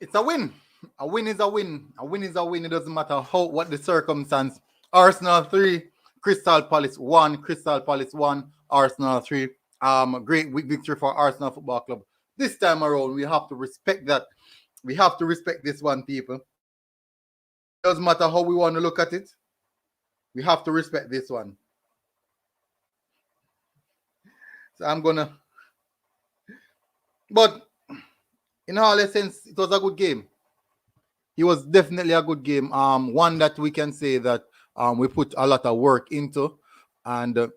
It's a win. A win is a win. A win is a win. It doesn't matter what the circumstance. Arsenal 3, Crystal Palace 1, Crystal Palace 1, Arsenal 3. Great victory for Arsenal Football Club. This time around, we have to respect that. We have to respect this one, people. Doesn't matter how we want to look at it. We have to respect this one. So I'm gonna. But in all essence, it was a good game. It was definitely a good game. One that we can say that we put a lot of work into, and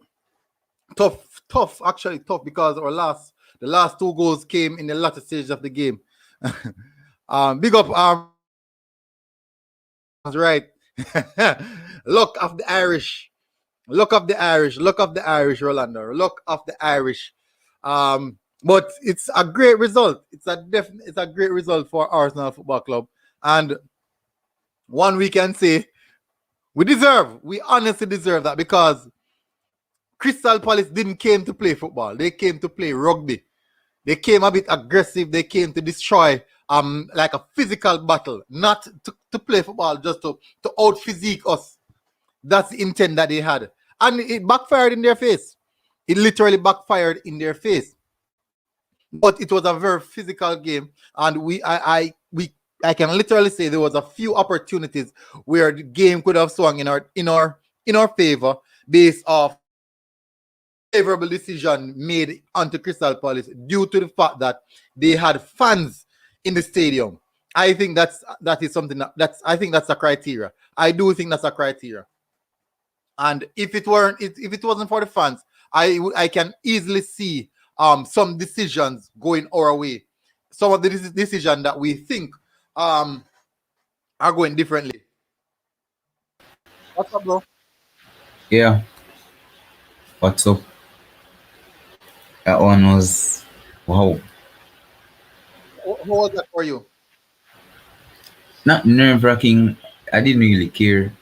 tough, actually tough, because the last two goals came in the latter stage of the game. Big up, right. Look of the Irish. Look of the Irish. Look of the Irish, Rolando. Look of the Irish. But it's a great result. It's a great result for Arsenal Football Club. And one we can say we honestly deserve that, because Crystal Palace didn't came to play football. They came to play rugby. They came a bit aggressive. They came to destroy like a physical battle, not to play football, just to out physique us. That's the intent that they had. And it backfired in their face. It literally backfired in their face. But it was a very physical game, and I can literally say there was a few opportunities where the game could have swung in our favor based off favorable decision made onto Crystal Palace due to the fact that they had fans in the stadium. I think that is something I think that's a criteria. I do think that's a criteria. And if it wasn't for the fans, I can easily see some decisions going our way. Some of the decisions that we think are going differently. What's up, bro? Yeah. What's up? That one was wow. How was that for you? Not nerve-wracking. I didn't really care.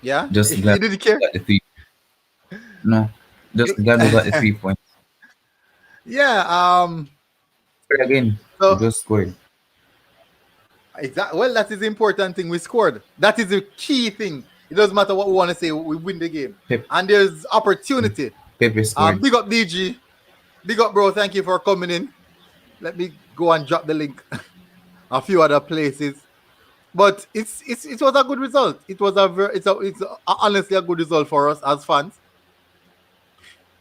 Yeah? Just You glad didn't care? we got the 3. No. Just glad we got the 3 points. Yeah. Again, So, we just scored. exactly. Well, that is the important thing. We scored. That is the key thing. It doesn't matter what we want to say. We win the game. And there's opportunity. Pepe scored. Big up DG. Big up, bro. Thank you for coming in. Let me go and drop the link. A few other places. But it was a good result. It was it's honestly a good result for us as fans.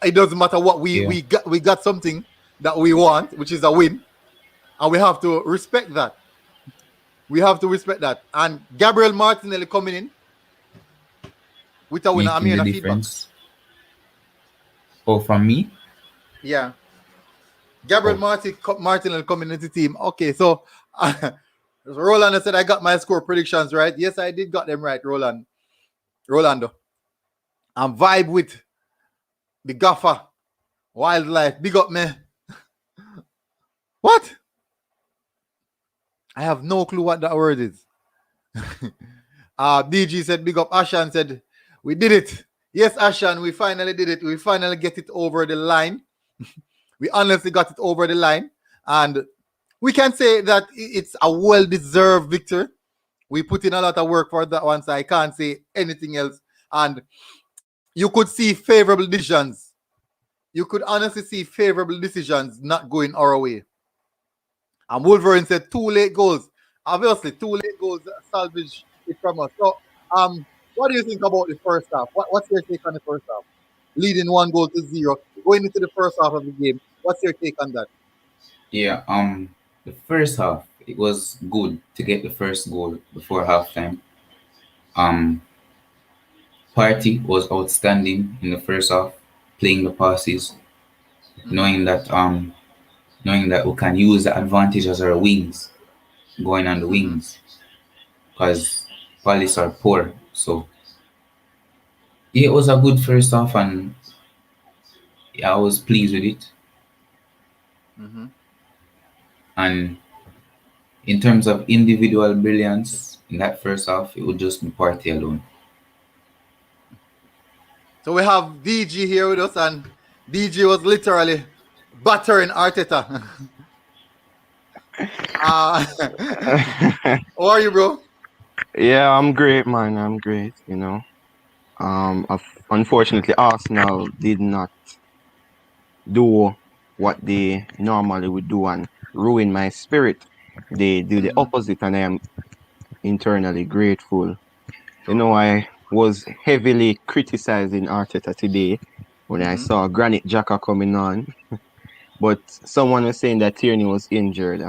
It doesn't matter what we got something that we want, which is a win, and we have to respect that. We have to respect that. And Gabriel Martinelli coming in with a winner. I'm hearing a feedback. Oh, from me? Yeah. Gabriel Martinelli coming into the team. Okay, so Roland said I got my score predictions right. Yes, I did got them right, Rolando. I'm vibe with the gaffer. Wildlife. Big up, man. What? I have no clue what that word is. DG said big up. Ashan said we did it. Yes, Ashan, we finally did it. We finally get it over the line. We honestly got it over the line. And we can say that it's a well-deserved victory. We put in a lot of work for that one, so I can't say anything else. And you could see favorable decisions. You could honestly see favorable decisions not going our way. And Wolverine said 2 late goals. Obviously, 2 late goals salvage it from us. So, what do you think about the first half? What's your take on the first half? Leading 1-0, going into the first half of the game. What's your take on that? Yeah, the first half, it was good to get the first goal before halftime. Party was outstanding in the first half, playing the passes, knowing that we can use the advantage as our wings, going on the wings, because Palace are poor. So yeah, it was a good first half, and I was pleased with it. And in terms of individual brilliance in that first half, it would just be Party alone. So we have DG here with us, and DG was literally battering Arteta. Uh, how are you, bro? Yeah, I'm great, man. I'm great. Unfortunately, Arsenal did not do what they normally would do and ruin my spirit. They do the Mm-hmm. opposite, and I am internally grateful. I was heavily criticizing Arteta today when I Mm-hmm. saw Granit Xhaka coming on, but someone was saying that Tierney was injured.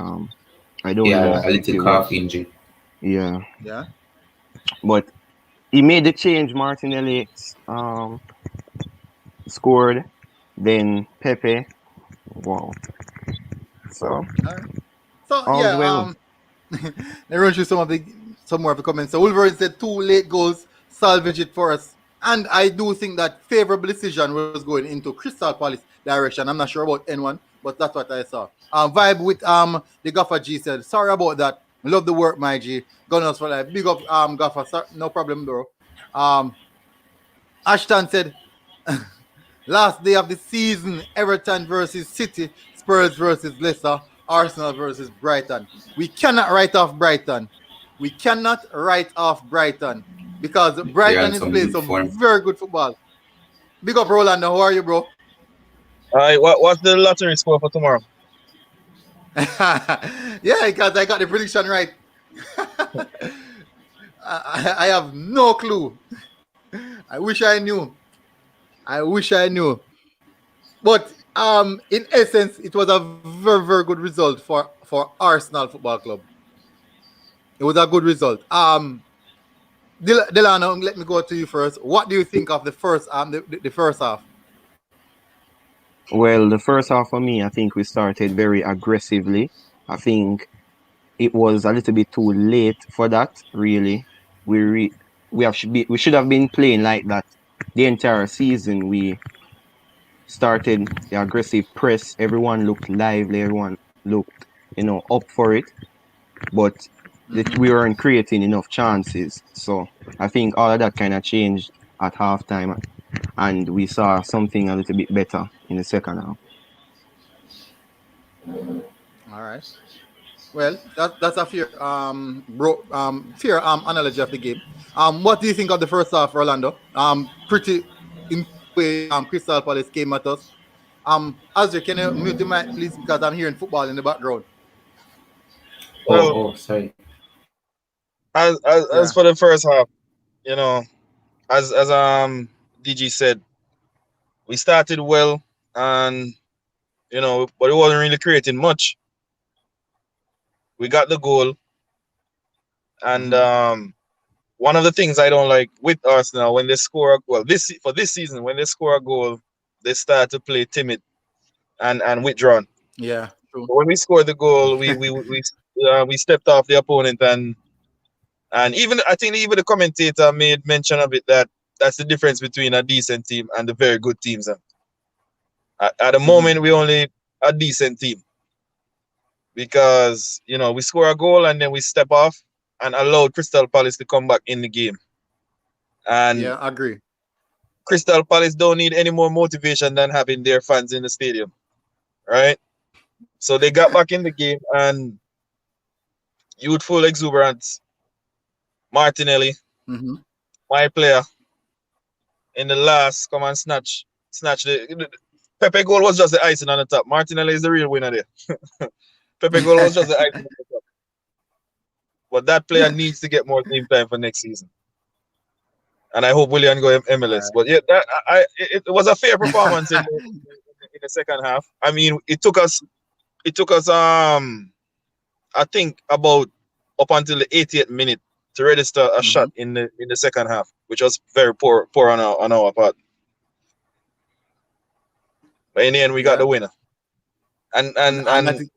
I don't know Yeah, if, a if little he calf was. injury. Yeah, Yeah. but he made the change. Martinelli scored, then Pepe. Wow. So All right. So all's yeah, well. let me run through some more of the comments. So Wolverine said 2 late goals salvage it for us. And I do think that favorable decision was going into Crystal Palace direction. I'm not sure about anyone, but that's what I saw. Vibe with the Gaffer G said, sorry about that. Love the work, my G. Gunners for life. Big up Gaffer. No problem, bro. Um Ashton said, last day of the season, Everton versus City, Spurs versus Leicester, Arsenal versus Brighton. We cannot write off Brighton. We cannot write off Brighton because They're Brighton on is some playing good some form. very good football. Big up, Rolando. How are you, bro? All right, what's the lottery score for tomorrow? Yeah, because I got the prediction right. I have no clue. I wish I knew. I wish I knew. But in essence, it was a very, very good result for Arsenal Football Club. It was a good result. Delano, let me go to you first. What do you think of the first the first half? Well, the first half for me, I think we started very aggressively. I think it was a little bit too late for that. Really, we should have been playing like that the entire season. We started the aggressive press. Everyone looked lively. Everyone looked, up for it. But we Mm-hmm. weren't creating enough chances. So I think all of that kind of changed at halftime, and we saw something a little bit better in the second half. All right. Well, that's a fair analogy of the game. What do you think of the first half, Orlando? Pretty impressive way Crystal Palace came at us. Azri, can you mute the mic, please, because I'm hearing football in the background. Oh, Well, oh, sorry. as Yeah. for the first half, you know, as DG said, we started well, and but it wasn't really creating much. We got the goal, and Mm-hmm. one of the things I don't like with Arsenal when they score, well, this season when they score a goal, they start to play timid and withdrawn. Yeah. True. But when we scored the goal, we stepped off the opponent, and even I think even the commentator made mention of it, that that's the difference between a decent team and the very good teams. And at the Mm-hmm. moment, we only a decent team because we score a goal and then we step off and allow Crystal Palace to come back in the game. And Yeah, I agree. Crystal Palace don't need any more motivation than having their fans in the stadium, right? So they got back in the game, and youthful exuberance, Martinelli, Mm-hmm. my player, in the last, come and snatch the Pepe goal was just the icing on the top. Martinelli is the real winner there. Pepe goal was just the icing on the top. But that player needs to get more game time for next season. And I hope Willian go MLS. But yeah, it was a fair performance in the second half. I mean, it took us I think about up until the 80th minute to register a Mm-hmm. shot in the second half, which was very poor on our part. But in the end, we got Yeah. the winner. and and And I and think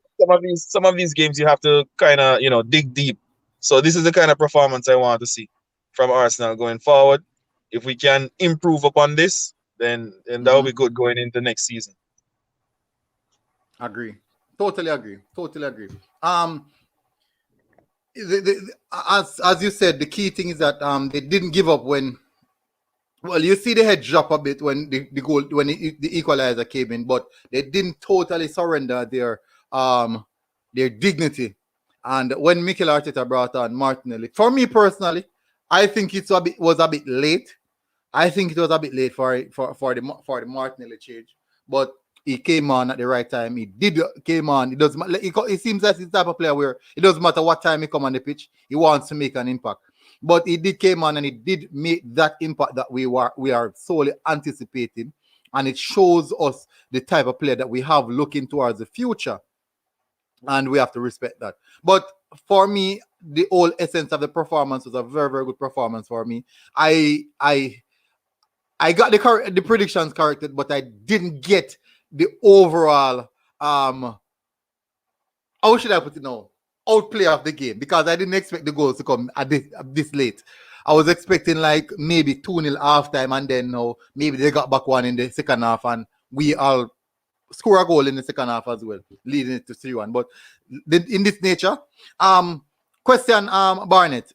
some of these games you have to kind of dig deep. So this is the kind of performance I want to see from Arsenal going forward. If we can improve upon this, then that will mm-hmm. be good going into next season. Agree. Totally agree. Totally agree. Um, as you said, the key thing is that they didn't give up when. Well, you see the head drop a bit when the goal when the equalizer came in, but they didn't totally surrender their um their dignity. And when Mikel Arteta brought on Martinelli, for me personally, I think was a bit late. I think it was a bit late for the Martinelli change, but he came on at the right time. He did came on. It doesn't. It seems that he's the type of player where it doesn't matter what time he come on the pitch, he wants to make an impact. But he did came on and he did make that impact that we are solely anticipating, and it shows us the type of player that we have looking towards the future, and we have to respect that. But for me, the whole essence of the performance was a very, very good performance for me. I got the predictions corrected, but I didn't get the overall how should I put it now? Outplay of the game, because I didn't expect the goals to come at this late. I was expecting like maybe 2-0 half time, and then maybe they got back one in the second half, and we all score a goal in the second half as well, leading it to 3-1. But in this nature, question, Barnett,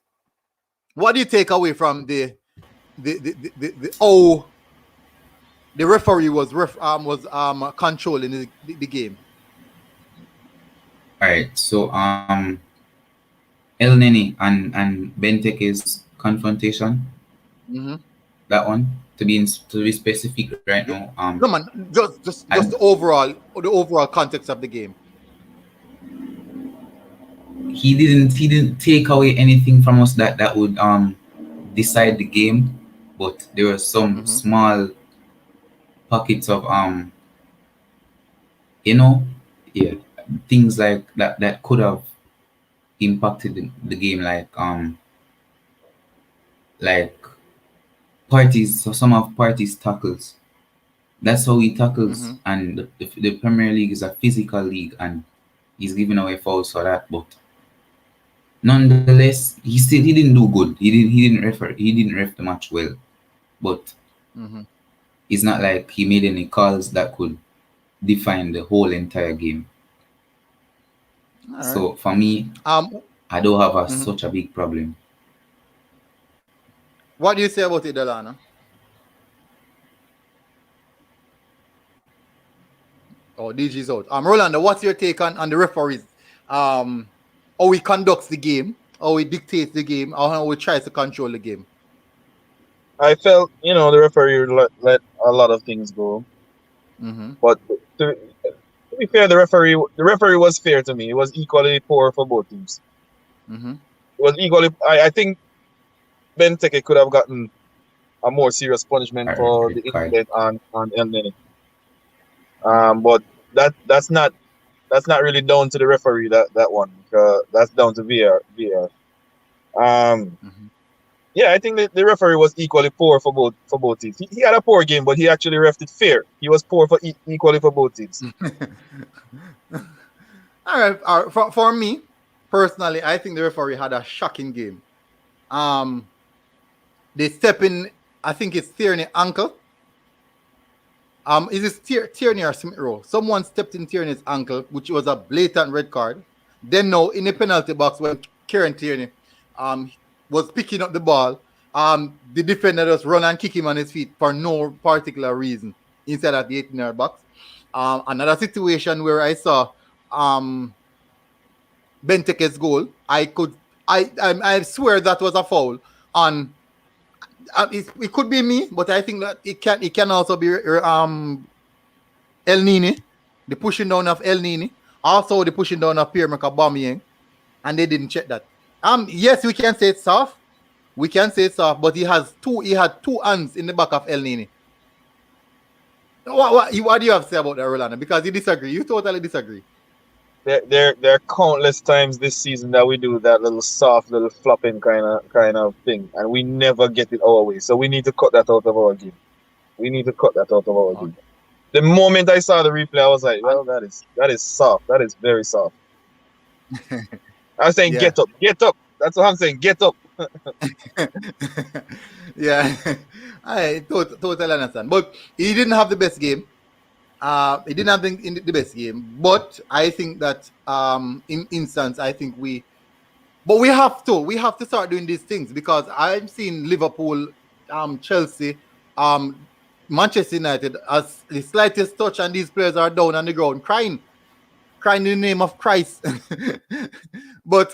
what do you take away from the how the referee was controlling the game? All right, so El Neni and Benteke's confrontation, that one, to be specific right now. No man, just the overall context of the game. He didn't take away anything from us that would decide the game, but there were some small pockets of things like that could have impacted the game, like parties. So some of parties tackles. That's how he tackles, and the Premier League is a physical league, and he's giving away fouls for that. But nonetheless, he didn't do good. He didn't ref the match well, but it's not like he made any calls that could define the whole entire game. Right. So for me, I don't have such a big problem. What do you say about it, Delano? Oh, DG's out. Rolando, what's your take on the referees? How he conducts the game, how he dictates the game, or how he tries to control the game? I felt, the referee let a lot of things go. But to be fair, the referee was fair to me. It was equally poor for both teams. It was equally. I think Benteke could have gotten a more serious punishment for the incident on El Neni. But that's not really down to the referee, that one. That's down to VAR. Yeah, I think the referee was equally poor for both teams. He had a poor game, but he actually refed it fair. He was poor equally for both teams. All right. For me personally, I think the referee had a shocking game. They step in. I think it's Tierney ankle. Is it Tierney or Smith Rowe? Someone stepped in Tierney's ankle, which was a blatant red card. Then now in the penalty box, when Kieran Tierney was picking up the ball, the defender just run and kick him on his feet for no particular reason inside of the 18-yard box. Another situation where I saw Benteke's goal, I swear that was a foul on. It could be me, but I think that it can also be El Nini, the pushing down of El Nini, also the pushing down of Pierre-Emerick Aubameyang, and they didn't check that. Yes, we can say it's soft. But he had two hands in the back of El Nini. What do you have to say about that, Rolando? Because you disagree. You totally disagree. There are countless times this season that we do that little soft, little flopping kind of thing, and we never get it our way. So we need to cut that out of our game. Game. The moment I saw the replay, I was like, well, that is soft. That is very soft. I was saying, Get up. That's what I'm saying, get up. Yeah, I totally understand. But he didn't have the best game. He didn't have the best game. But I think that in instance, I think we have to start doing these things, because I've seen Liverpool, Chelsea, Manchester United, as the slightest touch and these players are down on the ground crying. crying in the name of Christ. But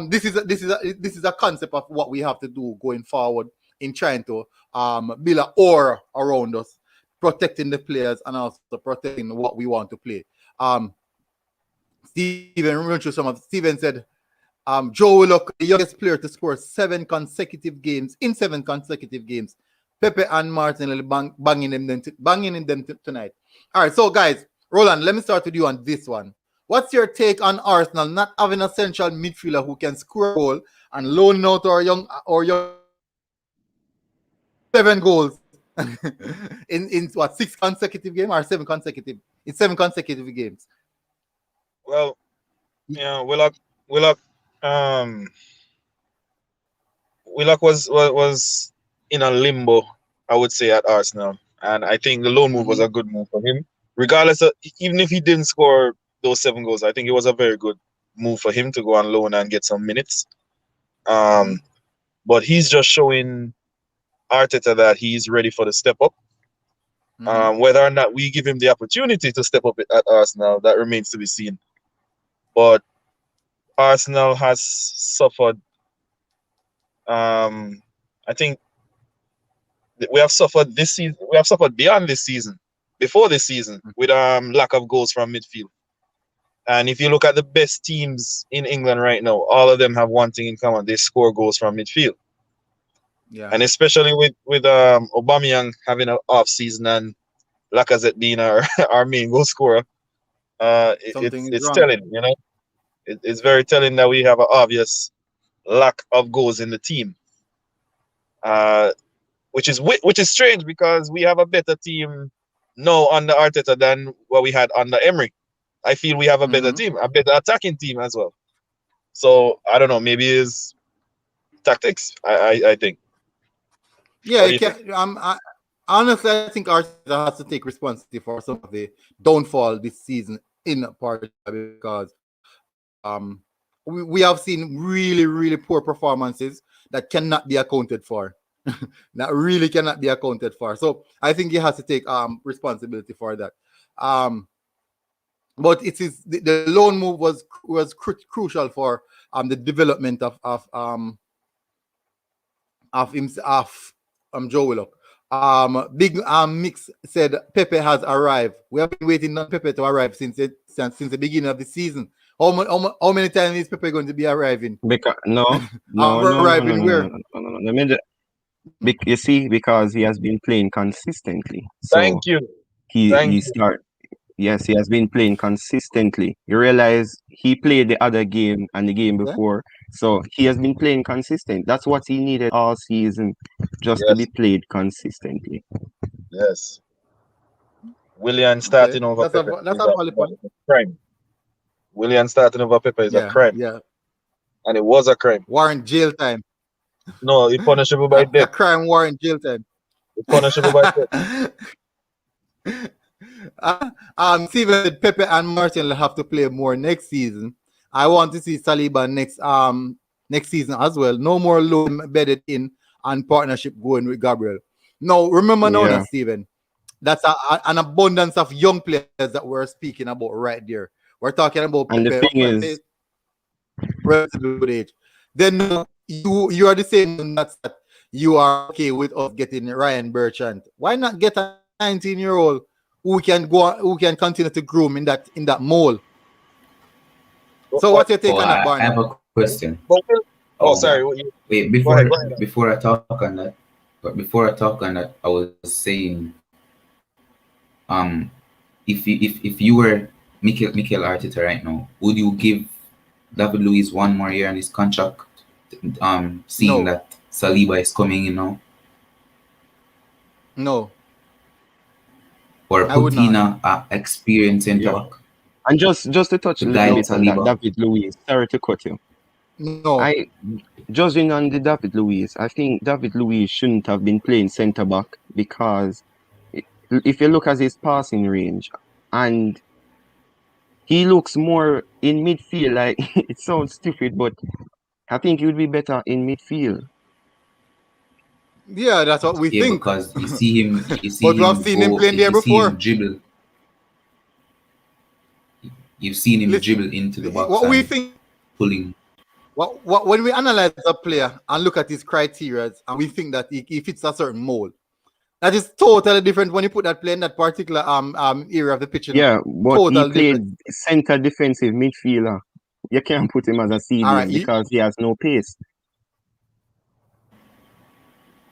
this is a concept of what we have to do going forward in trying to build an aura around us, protecting the players and also protecting what we want to play. Steven said, Joe Willock, the youngest player to score 7 consecutive games in 7 consecutive games. Pepe and Martinelli banging them tonight. All right, so guys, Roland, let me start with you on this one. What's your take on Arsenal not having a central midfielder who can score a goal and loaning out our young 7 goals in what 6 consecutive games or 7 consecutive? In 7 consecutive games. Well, yeah, Willock was in a limbo, I would say, at Arsenal, and I think the loan move was a good move for him. Regardless of, even if he didn't score those 7 goals, I think it was a very good move for him to go on loan and get some minutes. But he's just showing Arteta that he's ready for the step up. Whether or not we give him the opportunity to step up at Arsenal, that remains to be seen. But Arsenal has suffered. I think we have suffered this season. We have suffered beyond this season, before this season, with lack of goals from midfield. And if you look at the best teams in England right now, all of them have one thing in common: they score goals from midfield. Yeah. And especially with Aubameyang having an off season and Lacazette being our main goal scorer, it's telling. You know, it's very telling that we have an obvious lack of goals in the team. Which is strange because we have a better team now under Arteta than what we had under Emery. I feel we have a better team, a better attacking team as well. So I don't know, maybe it's tactics. I think. Yeah, honestly, I think Arteta has to take responsibility for some of the downfall this season in part because we have seen really, really poor performances that cannot be accounted for. That really cannot be accounted for. So I think he has to take responsibility for that. But it is the loan move was crucial for the development of Joe Willock. Big Mix said Pepe has arrived. We have been waiting on Pepe to arrive since the beginning of the season. How many times is Pepe going to be arriving? Because no. You see, because he has been playing consistently. So Thank you. He has been playing consistently. You realize he played the other game and the game before, so he has been playing consistent. That's what he needed all season, just to be played consistently. Yes. Willian starting over Pepe. That's a valid point. Crime. Willian starting over Pepe is a crime. Yeah. And it was a crime. Warrant jail time. No, it's punishable by death. A crime warrant jail time. It's punishable by death. Steven said Pepe and Martin will have to play more next season. I want to see Saliba next season as well. No more loan embedded in and partnership going with Gabriel. No, remember now that, Steven. That's an abundance of young players that we're speaking about right there. We're talking about and Pepe, the thing is, relatively good age. Then you are the same that you are okay with us getting Ryan Bertrand. Why not get a 19-year-old who can continue to groom in that mold? So what's your take on that, Barney? I have a question. Sorry. Wait, before I talk on that, I was saying, if you were Mikel Arteta right now, would you give David Luiz one more year on his contract? Seeing that Saliba is coming in now? No. Or put in a experience in talk? And just to touch a little bit on that, David Luiz. Sorry to cut you. No. Judging on the David Luiz, I think David Luiz shouldn't have been playing centre back because if you look at his passing range, and he looks more in midfield, like it sounds stupid, but I think he would be better in midfield. Yeah, that's what we think. Because you see him, but we have seen him playing there before. Dribble. You've seen him Listen, dribble into the box what we and think, pulling. what when we analyze a player and look at his criteria and we think that he fits a certain mold, that is totally different when you put that player in that particular area of the pitch. You know, Yeah, but he total played different. center defensive midfielder. You can't put him as a All right, CDM because he has no pace.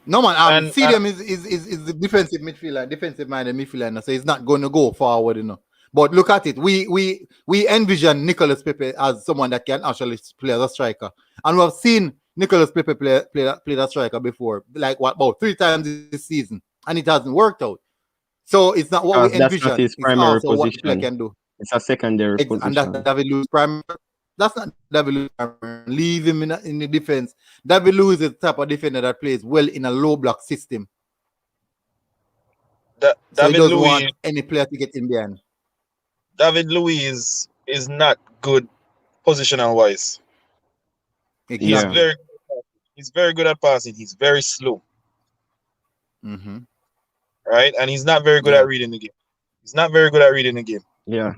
no man. And CDM is the defensive midfielder, defensive minded midfielder, so he's not going to go forward, you know. But look at it. We envision Nicolas Pepe as someone that can actually play as a striker, and we have seen Nicolas Pepe play that striker before, like what about 3 times this season, and it hasn't worked out. So it's not what we Because that's not envision. his It's primary also what the player position. can do. It's a secondary And that's position. David Luiz primary. That's not David Luiz primary. Leave him in the defense. David Luiz is the type of defender that plays well in a low block system. So he David doesn't Luiz, want any player to get in behind. David Luiz is not good positional wise. Exactly. Yeah. He's very good at passing. He's very slow, Mm-hmm. right? And he's not very good Yeah. at reading the game. He's not very good at reading the game. Yeah.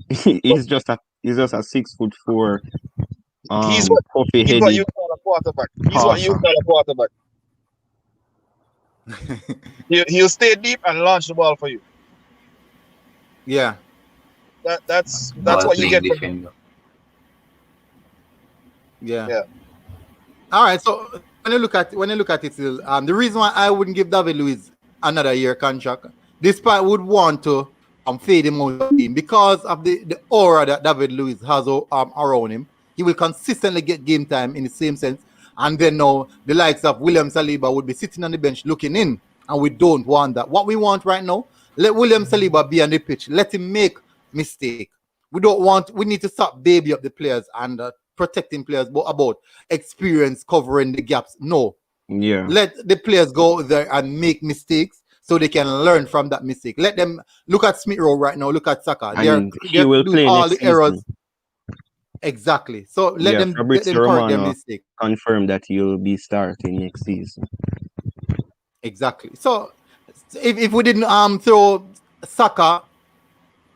he's just a 6'4", He's puffy He's what heady. you call a quarterback. He's what you call a quarterback. He'll stay deep and launch the ball for you. Yeah. That's Ball what you playing get from him. defender. Yeah. Yeah. All right. So when you look at it, still, the reason why I wouldn't give David Luiz another year contract, despite would want to fade him out of the team because of the aura that David Luiz has around him. He will consistently get game time in the same sense. And then now the likes of William Saliba would be sitting on the bench looking in, and we don't want that. What we want right now, let William Saliba be on the pitch. Let him make mistake. We need to stop baby up the players and protecting players about experience covering the gaps. No. Yeah. Let the players go there and make mistakes so they can learn from that mistake. Let them look at Smith Rowe right now. Look at Saka. And he They're will doing play all next the errors. season. Exactly. So let them Fabrizio correct their Romano mistake. confirm that he'll be starting next season. Exactly. So if we didn't throw Saka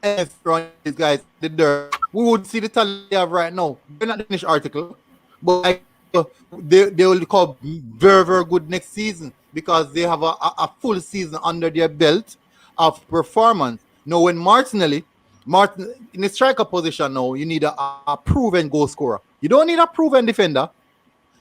and throw these guys in the dirt, we would see the talent they have right now. They're not the finished article, but they will become very, very good next season because they have a full season under their belt of performance. Now, when Martin in the striker position now, you need a proven goal scorer. You don't need a proven defender.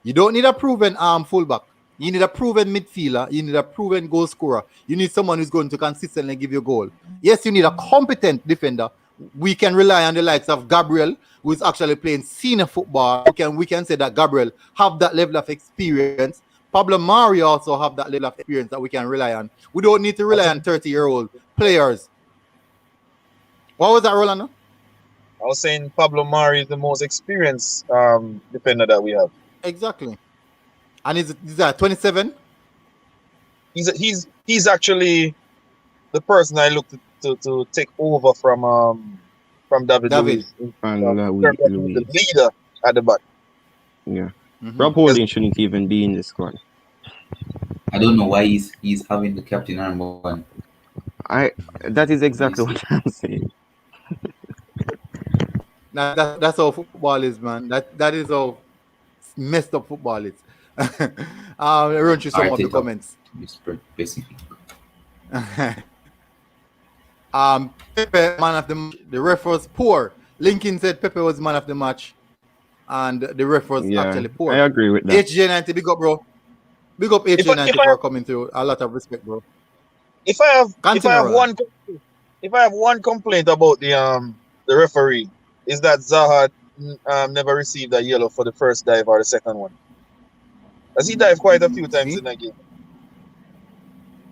You don't need a proven fullback. You need a proven midfielder. You need a proven goal scorer. You need someone who's going to consistently give you a goal. Yes, you need a competent defender. We can rely on the likes of Gabriel, who is actually playing senior football. We can say that Gabriel have that level of experience. Pablo Mari also have that level of experience that we can rely on. We don't need to rely on 30-year-old players. What was that, Rolando? I was saying Pablo Mari is the most experienced defender that we have. Exactly. And is that 27? He's actually the person I looked to take over from David Luiz. The leader at the back. Yeah. Rob Holding shouldn't even be in the squad. I don't know why he's having the captain armband on. That is exactly what I'm saying. That's how football is, man. That is how messed up football is. Run through some of the comments. Specific. Pepe, man of the match. The ref was poor. Lincoln said Pepe was man of the match, and the ref was actually poor. I agree with that. HJ90, big up, bro. Big up HJ90 for coming through. A lot of respect, bro. If I have one complaint about the referee, is that Zaha never received a yellow for the first dive or the second one. As he dived quite a few times in that game.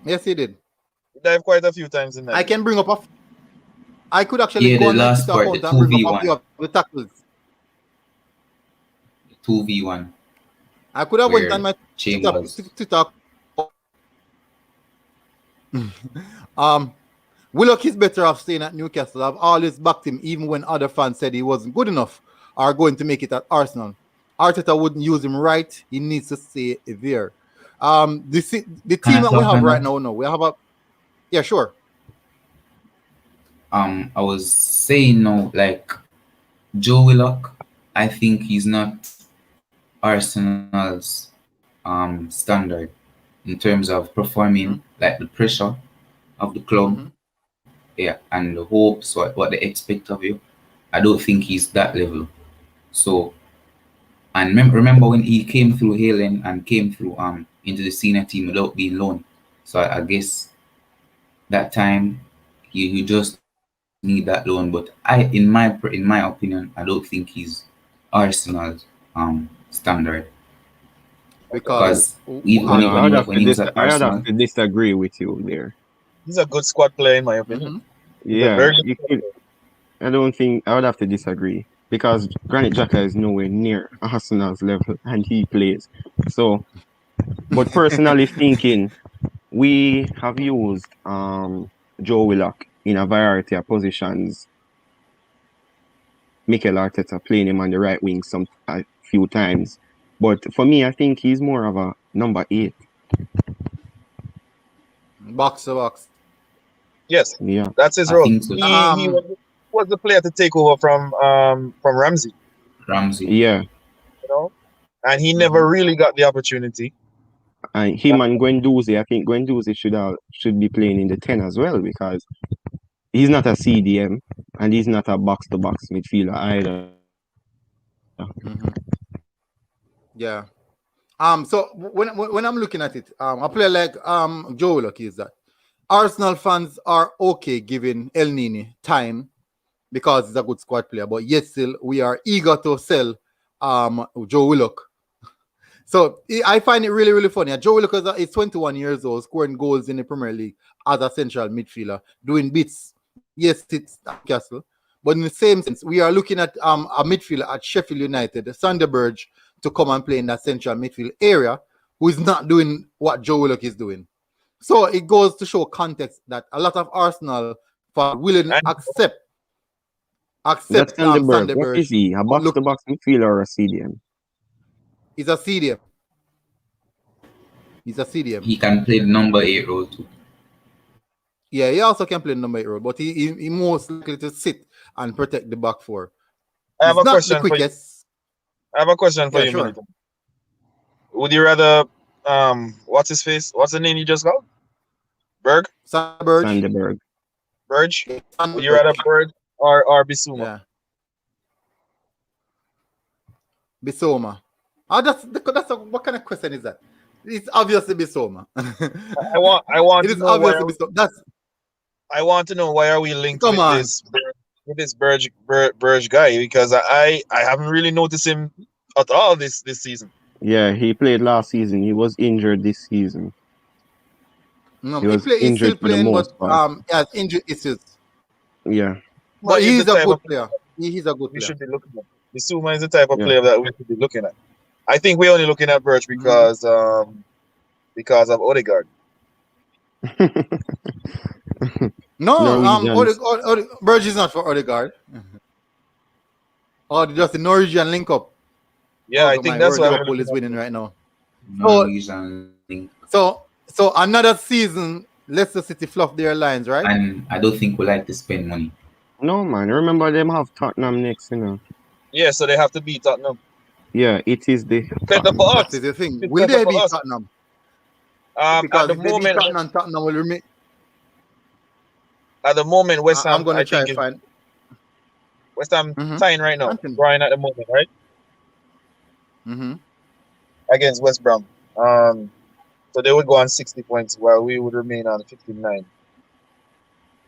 Yes, he did. He dived quite a few times in that I can bring up I could actually go on my Twitter account and bring up a few of the tackles. 2v1. I could have went on my Twitter. Willock is better off staying at Newcastle. I've always backed him, even when other fans said he wasn't good enough or going to make it at Arsenal. Arteta wouldn't use him right. He needs to stay there. The team that we have right now, we have a... Yeah, sure. I was saying, no, like, Joe Willock, I think he's not Arsenal's standard in terms of performing, Mm-hmm. like the pressure of the club, Mm-hmm. yeah, and the hopes, what they expect of you. I don't think he's that level. So, and remember when he came through Halen and came through into the senior team without being loaned. So I guess that time you just need that loan. But in my opinion, I don't think he's Arsenal's standard Because because we No, when he was at I would have Arsenal, to disagree with you there. He's a good squad player in my opinion. mm-hmm. He's a Yeah, very good you squad could. player. I don't think I would have to disagree because Granit Xhaka is nowhere near Arsenal's level, and he plays. So, but personally thinking, we have used Joe Willock in a variety of positions. Mikel Arteta playing him on the right wing some a few times, but for me, I think he's more of a number 8. Box to box. Yes, Yeah, that's his I role. think so. He was the player to take over from Ramsey, Ramsey. yeah. you know, and he Mm-hmm. never really got the opportunity. And him and Guendouzi, I think Guendouzi should be playing in the 10 as well because he's not a CDM and he's not a box to box midfielder either. Mm-hmm. Yeah. So when I'm looking at it, a player like Joe Willock is that Arsenal fans are okay giving El Nini time because he's a good squad player, but yet still we are eager to sell Joe Willock. So I find it really, really funny. Joe Willock is 21 years old, scoring goals in the Premier League as a central midfielder, doing bits. Yes, it's Newcastle, but in the same sense, we are looking at a midfielder at Sheffield United, Sunderberg, to come and play in that central midfield area, who is not doing what Joe Willock is doing. So it goes to show context that a lot of Arsenal fans willing And That's accept Sunderberg. What Sunderberg. is he? A box Look, to box midfielder or a CDM? he's a CDM. He's a CDM. He can play the number 8 role too. Yeah, he also can play number 8 role, but he most likely to sit and protect the back four. I have He's a not the question for you. quickest. I have a question for Yeah, you, sure. Milton. Would you rather what's his face? What's the name you just called? Berg? Sunderberg. Sunderberg. Burge? Yeah, Would you rather Berg or Bissouma? yeah. Bissouma. What kind of question is that? It's obviously Bissouma. I want It to is know why obviously Bissouma. I want to know why are we linked Come with on. this Burge guy, because I haven't really noticed him at all this season. Yeah, he played last season. He was injured this season. No, He was he's still injured for the playing, but most part. he has injury issues. Yeah, But He's he's the a type good of player. He's a good we player. should be looking at. Bissouma is the type of Yeah. player that we should be looking at. I think we're only looking at Burge because of Odegaard. No, Norwegians. Burge is not for Odegaard. Oh, just the Norwegian link up. Yeah, Oh, I my think that's word, why we're Liverpool looking is at winning right now. Norwegian link. So another season, Leicester City fluff their lines, right? And I don't think we like to spend money. No, man. Remember them have Tottenham next, you know. Yeah, so they have to beat Tottenham. Yeah, it is the Better for That us. is the thing. It's Will better they for beat us. Tottenham? At Because the if they beat moment, Tottenham will remain. West Ham, I'm going I to try think, to is find. West Ham Mhm. tying right now, Continue. drawing at the moment, right? Mm-hmm. Against West Brom. So they would go on 60 points while we would remain on 59.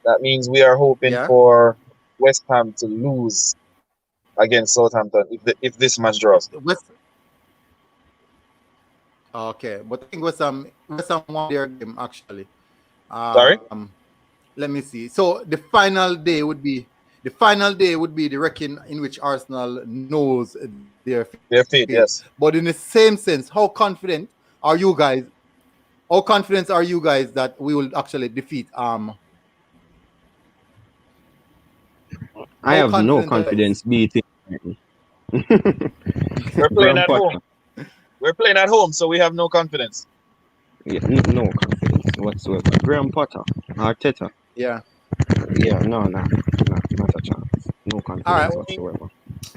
That means we are hoping Yeah. for West Ham to lose against Southampton if this match draws. West. Okay, but I think West Ham won their game actually. Sorry? Let me see. So the final day would be the reckoning in which Arsenal knows their fate. Their fate, yes. But in the same sense, how confident are you guys? How confident are you guys that we will actually defeat I How have no confident are you guys? confidence beating. We're playing at home. We're playing at home, so we have no confidence. Yeah, no confidence whatsoever. Graham Potter, Arteta. Yeah. Yeah, no, not a chance. No confidence All right. whatsoever.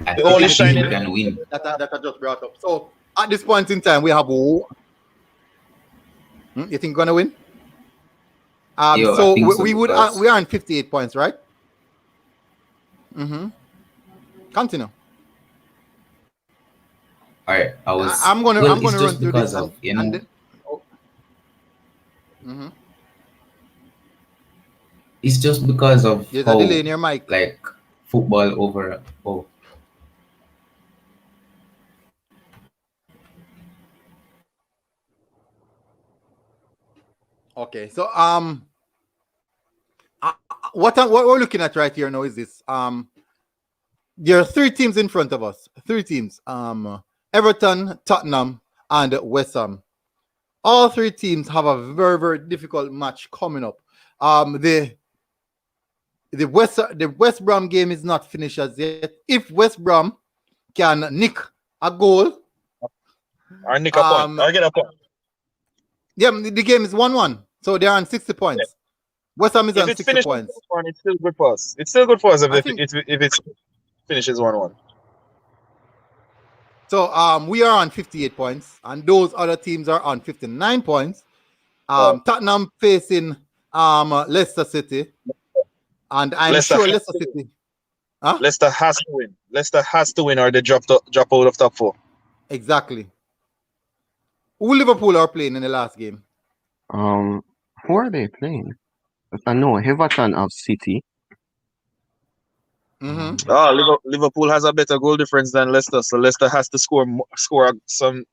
I The So only the think game we shining. can win. that I just brought up. So at this point in time, we have. You think we're gonna win? Yo, I So think so we would because we are on 58 points, right? Mm-hmm. Continue. alright, I'm gonna well, I'm it's gonna run just through this because of and then, oh, mm-hmm. it's just because of There's a delay how in your mic. like football over. Oh, Okay, so what we're looking at right here now is this. There are three teams in front of us. Three teams. Everton, Tottenham, and West Ham. All three teams have a very, very difficult match coming up. The West Brom game is not finished as yet. If West Brom can nick a goal, Or nick a point. Or get a point. yeah, the game is 1-1. So they're on 60 points. West Ham is If on it 60 finishes points. 1-1, it's still good for us. It's still good for us I think if it finishes 1-1. so. We are on 58 points, and those other teams are on 59 points. Tottenham facing Leicester City, and I'm Leicester sure has Leicester to win. City. Huh? Leicester has to win. Leicester has to win or they drop out of top 4. Exactly. Who Liverpool are playing in the last game? Who are they playing? I know Everton of City. Mm-hmm. Liverpool has a better goal difference than Leicester, so Leicester has to score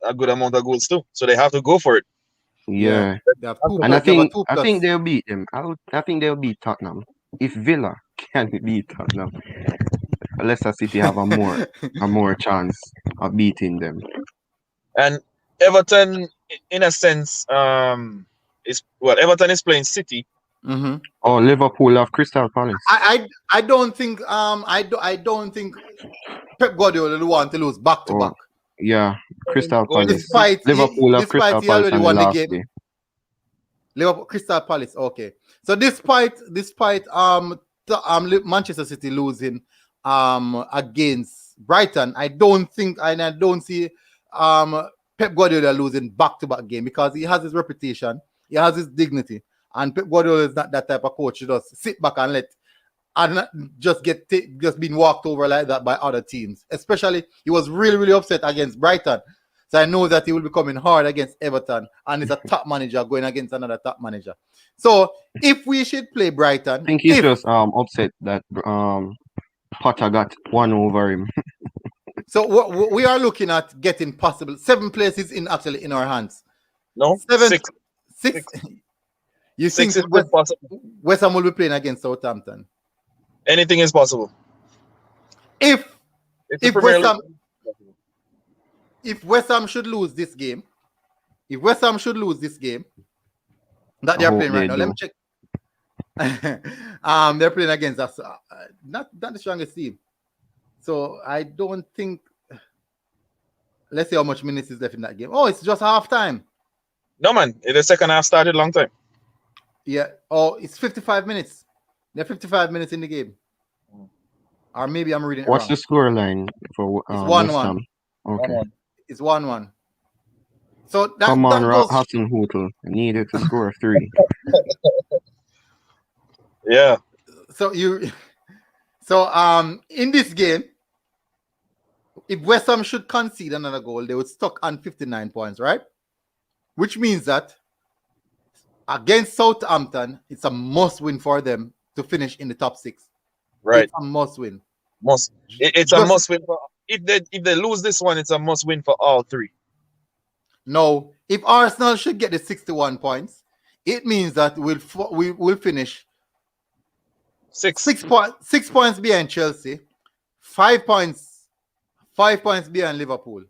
a good amount of goals too. So they have to go for it. Yeah, Yeah, they have and I they have a think 2 I think plus. they'll beat them. I think they'll beat Tottenham if Villa can beat Tottenham. Leicester City have a more chance of beating them. And Everton, in a sense, Everton is playing City. Mm-hmm. Oh, Liverpool have Crystal Palace. I don't think I don't think Pep Guardiola will want to lose back to Oh, back. yeah, Crystal Going Palace. into Liverpool have Despite Crystal he Palace already on the won the last game. day. Liverpool, Crystal Palace. Okay. So despite Manchester City losing against Brighton, I don't see Pep Guardiola losing back-to-back game because he has his reputation, he has his dignity, and Pep Guardiola is not that type of coach who just sit back and let and not just just being walked over like that by other teams. Especially, he was really, really upset against Brighton. So I know that he will be coming hard against Everton, and it's a top manager going against another top manager. So if we should play Brighton, I think he's just upset that Potter got one over him. so we are looking at getting possible 7 places in our hands. No, 7, 6. 6. You 6 think is still possible. West Ham will be playing against Southampton? Anything is possible. If It's the if Premier West Ham League. if West Ham should lose this game, that they I are hope playing right they now, do. let me check. They're playing against us, not the strongest team. So I don't think. Let's see how much minutes is left in that game. Oh, it's just half time. No man, the second half started long time. Yeah. Oh, it's 55 minutes. They're 55 minutes in the game. Or maybe I'm reading it What's wrong. the scoreline for It's West 1-1. Ham? Okay. 1-1. It's 1-1. So that, Come on, that goes. Hassan Hootel. Needed to score 3. Yeah. So in this game, if West Ham should concede another goal, they would stuck on 59 points, right? Which means that against Southampton, it's a must win for them to finish in the top 6. Right. It's a must win. It's a must win for if they lose this one, it's a must win for all 3. No, if Arsenal should get the 61 points, it means that we'll finish 6 points behind Chelsea, 5 points behind Liverpool.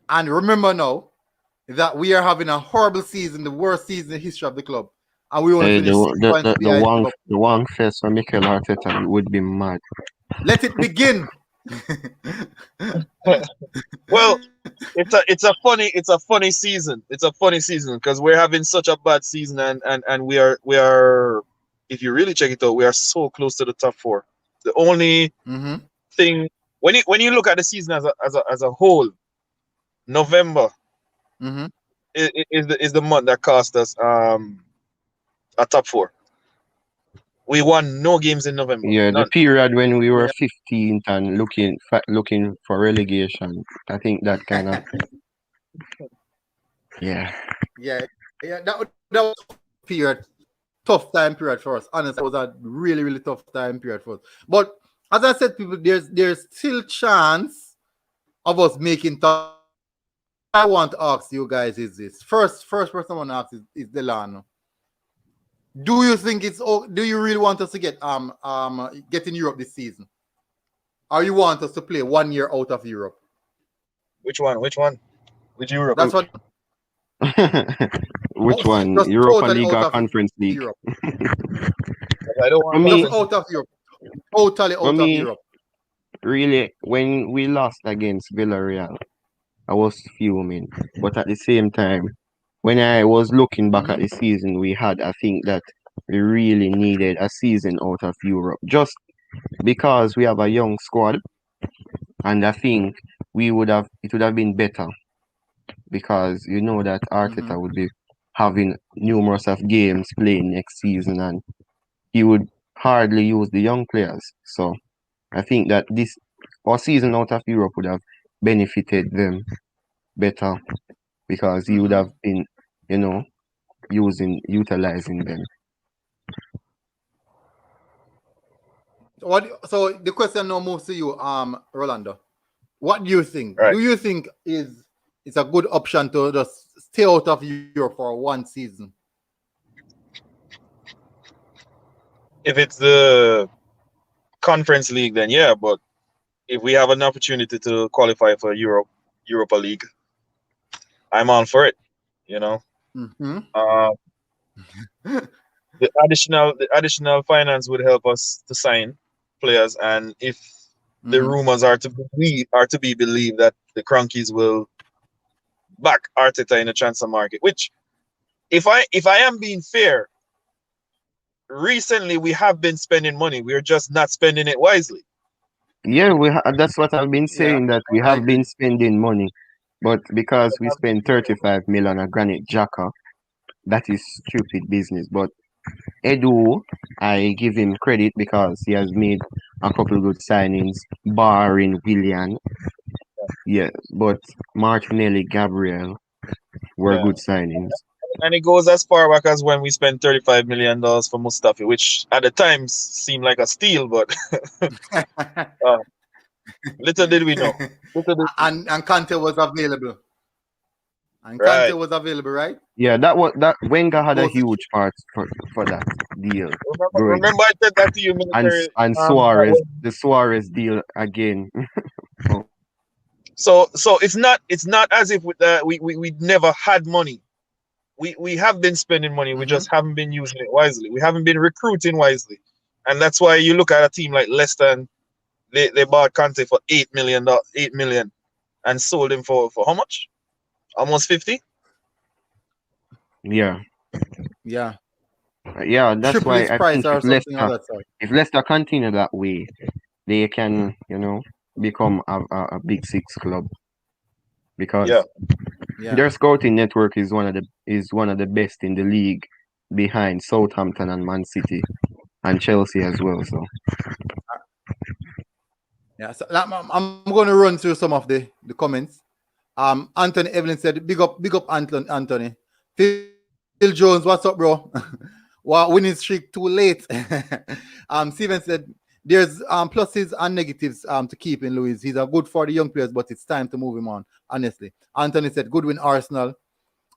And remember now that we are having a horrible season, the worst season in the history of the club. And we only finished 6 points behind Liverpool. The one fest for Mikel Arteta would be mad. Let it begin. Well, it's a funny season. It's a funny season because we're having such a bad season and we are if you really check it out, we are so close to the top 4. The only thing when you look at the season as a whole, November Mm-hmm. is the month that cost us a top four. We won no games in November. Yeah, the None. period when we were Yeah. 15th and looking for relegation, I think that kind of, yeah. Yeah. Yeah. That was a period, tough time period for us. Honestly, it was a really, really tough time period for us. But as I said, people, there's still chance of us making top. I want to ask you guys is this. First person I want to ask is Delano. Do you think do you really want us to get in Europe this season? Or you want us to play 1 year out of Europe? Which one? Which Europe? That's what Which one? just Europa totally League out or of Conference League? Europe. I don't For want me, Just out of Europe. Totally for out of me, Europe. really, when we lost against Villarreal, I was fuming. But at the same time, when I was looking back at the season we had, I think that we really needed a season out of Europe. Just because we have a young squad, and I think it would have been better because you know that Arteta would be having numerous of games playing next season and he would hardly use the young players. So I think that this our season out of Europe would have benefited them better because he would have been, you know, utilizing them. So the question now moves to you, Rolando. What do you think? Right. Do you think it's a good option to just stay out of Europe for 1 season? If it's the Conference League, then yeah. But if we have an opportunity to qualify for Europa League, I'm all for it. You know, Mm-hmm. the additional finance would help us to sign players, and if the rumors are to be believed that the Cronkies will back Arteta in the transfer market, which if I am being fair, recently we have been spending money. We're just not spending it wisely. Yeah, that's what I've been saying, that we I have agree. been spending money, but because we spend 35 million on Granit Xhaka, that is stupid business. But Edu, I give him credit because he has made a couple good signings, barring Willian. Yeah, but Martinelli, Gabriel were Yeah. good signings. And it goes as far back as when we spent $35 million for Mustafi, which at the time seemed like a steal, but little did we know. And Kante was available. And Right. Kante was available, right? Yeah, that Wenger had a Both- huge part for that deal. Remember I said that to you, And military. Suarez, the Suarez deal again. So it's not as if we never had money. We have been spending money. We just haven't been using it wisely. We haven't been recruiting wisely, and that's why you look at a team like Leicester and they bought Kante for $8 million, and sold him for how much? Almost 50. Yeah. Yeah. Yeah, that's Triple why his I price think or something of that sort. if Leicester continue that way, they can, become a big six club because Yeah. their scouting network is one of the best in the league, behind Southampton and Man City and Chelsea as well. So Yeah. So I'm going to run through some of the comments. Anthony Evelyn said, "Big up, Anthony. Phil Jones, what's up, bro? Wow, winning streak too late." Steven said, "There's pluses and negatives to keep in Luis. He's a good for the young players, but it's time to move him on. Honestly." Anthony said, "Good win, Arsenal."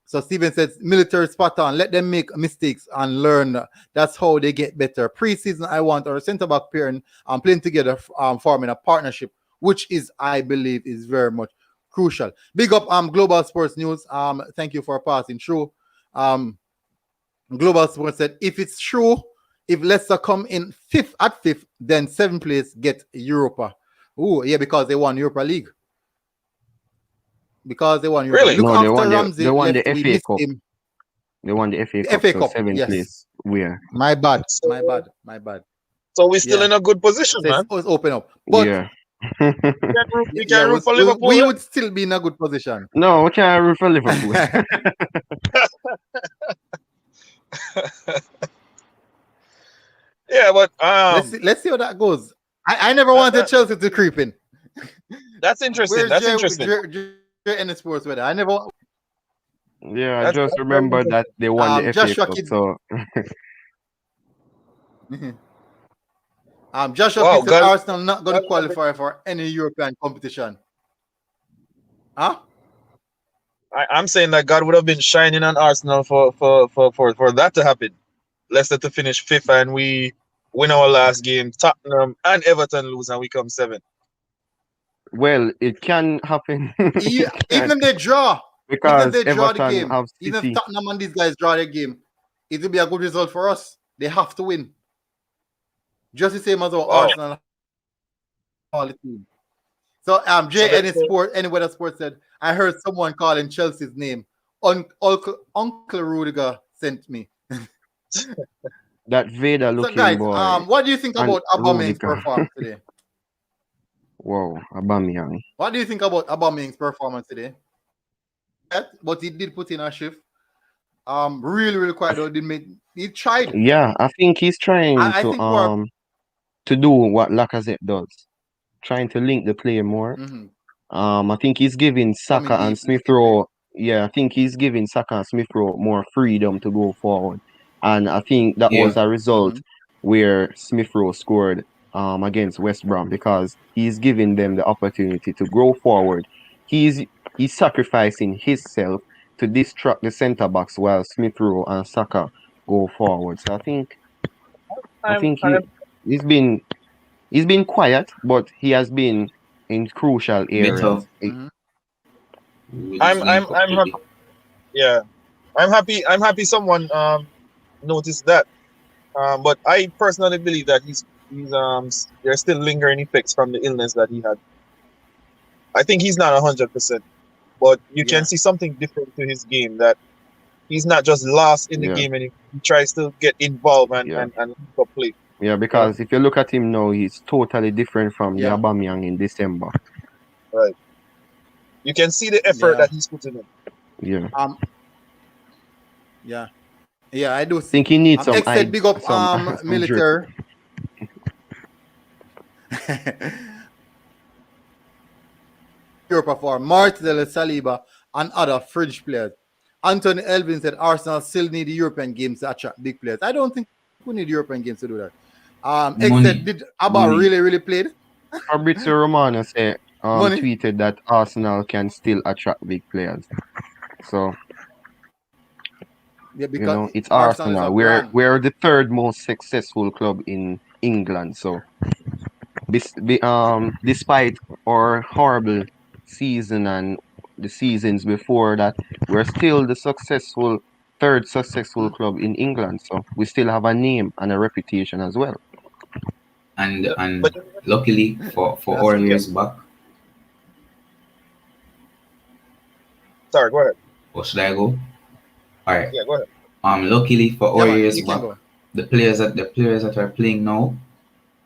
So Steven says, "Military spot on. Let them make mistakes and learn. That's how they get better. Preseason, I want our centre back pairing playing together, forming a partnership, which is, I believe, is very much crucial." Big up Global Sports News. Thank you for passing through. Global Sports said, "If it's true, if Leicester come in fifth, then 7th place get Europa." Oh, yeah, because they won Europa League. Because they won Europa Really? League. Look, no, after Ramsey they won left, the we FA missed Cup. him. They won the FA The Cup, FA so Cup, 7th yes. place. Where? My bad. So- My bad. So we're still Yeah. in a good position, So man. it's open up. But Yeah. We can root for we Liverpool. would still be in a good position. No, we can't root for Liverpool. Yeah, but Let's see how that goes. I never wanted Chelsea to creep in. that's interesting. Where's That's interesting. any sports with it? I never. Yeah, I That's just very remember interesting. that they won the FA Joshua Cup. Kidd. So Joshua Wow, Kidd said God, Arsenal not going to God, qualify for any European competition. Huh? I'm saying that God would have been shining on Arsenal for that to happen. Leicester to finish fifth and we win our last game. Tottenham and Everton lose and we come seventh. well, it can happen. Even if they draw, because the Everton game, have even City. if Tottenham and these guys draw their game, it will be a good result for us. They have to win. Just the same as our Wow. Arsenal. All the team. So any weather sport said, I heard someone calling Chelsea's name. Uncle Rudiger sent me. That Vader So looking guys, boy. what do you think and about Aubameyang's Rudiger. performance today? Wow, Aubameyang. What do you think about Aubameyang's performance today? But he did put in a shift. Really quiet though. He tried. Yeah, I think he's trying I think to do what Lacazette does, trying to link the play more. Mhm. I think he's giving Saka Coming and deep. Smith Rowe. Yeah, I think he's giving Saka and Smith Rowe more freedom to go forward, and I think that was a result where Smith Rowe scored against West Brom because he's giving them the opportunity to grow forward. He's sacrificing himself to distract the centre backs while Smith Rowe and Saka go forward. So I think he's been quiet, but he has been in crucial areas. Mhm. I'm happy. Yeah, I'm happy. Someone noticed that. But I personally believe that he's there's still lingering effects from the illness that he had. I think he's not 100%, but you can see something different to his game that he's not just lost in the game and he tries to get involved and play. Yeah, because if you look at him now, he's totally different from the Aubameyang in December. Right. You can see the effort that he's putting in. Yeah. Yeah, I do think he needs some big up some military. Europa for Martinelli, Saliba, and other fringe players. Anthony Elvin said Arsenal still need the European games to attract big players. I don't think we need European games to do that. Did Abba really played? Fabrizio Romano said tweeted that Arsenal can still attract big players. So because it's Arsenal. We're the third most successful club in England. So despite our horrible season and the seasons before that, we're still the third successful club in England. So we still have a name and a reputation as well. And luckily for our years back. Sorry, go ahead. Or should I go? All right. Yeah, go ahead. Luckily for our years back, go. the players that are playing now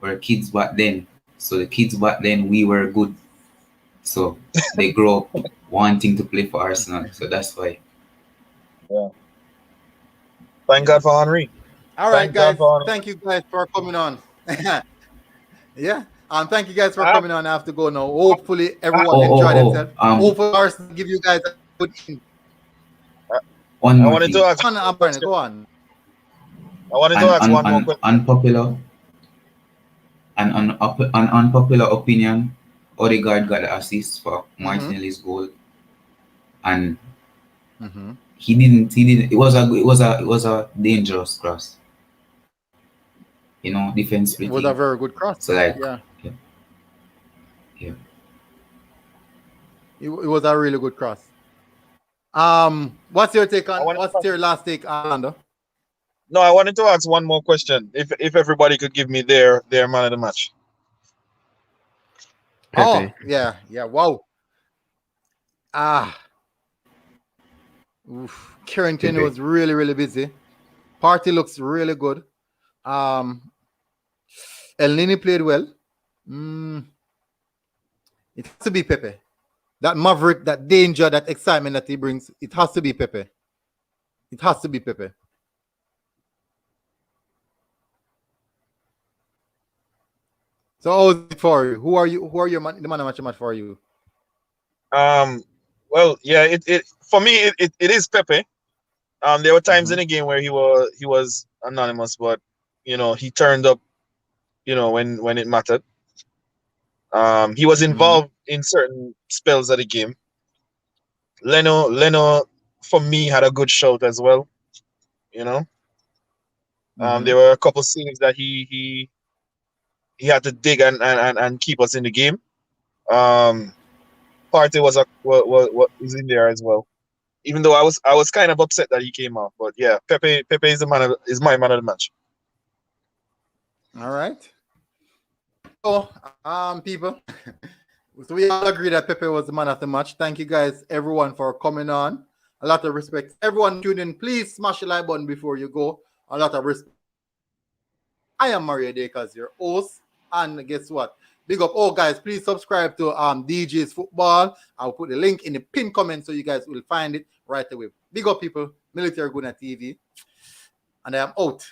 were kids back then. So the kids back then, we were good. So they grow up wanting to play for Arsenal. So that's why. Yeah. Thank God for Henry. All right, guys. Thank you guys for coming on. Yeah. Thank you guys for coming on. I have to go now. Hopefully everyone enjoyed themselves. Hopefully Arsenal give you guys a good thing. I wanted to ask. Go on. I wanted to ask one more question. An unpopular opinion. Odegaard got the assist for Martinelli's goal, and he didn't. It was a dangerous cross. Defense splitting. It was a very good cross. So yeah. It was a really good cross. What's your take on? What's your last take, Orlando? No, I wanted to ask one more question. If everybody could give me their man of the match. Pepe. Oh, yeah, wow. Carrington was really busy. Party looks really good. El Nini played well. It has to be Pepe. That maverick, that danger, that excitement that he brings, it has to be Pepe. It has to be Pepe. So how's it for you? Who are you? Who are your the man of match for you? Well, yeah, it for me it is Pepe. There were times in the game where he was anonymous, but he turned up, when it mattered. He was involved in certain spells of the game. Leno, for me, had a good shout as well. There were a couple saves that he had to dig and keep us in the game. Partey what is in there as well. Even though I was kind of upset that he came off, but yeah, Pepe is my man of the match. All right. So, people, so we all agree that Pepe was the man of the match. Thank you guys, everyone, for coming on. A lot of respect. Everyone tune in. Please smash the like button before you go. A lot of respect. I am Mario Dakers, your host, and guess what? Big up. Oh, guys, please subscribe to DJ's Football. I'll put the link in the pinned comment so you guys will find it right away. Big up, people. Military Guna TV. And I am out.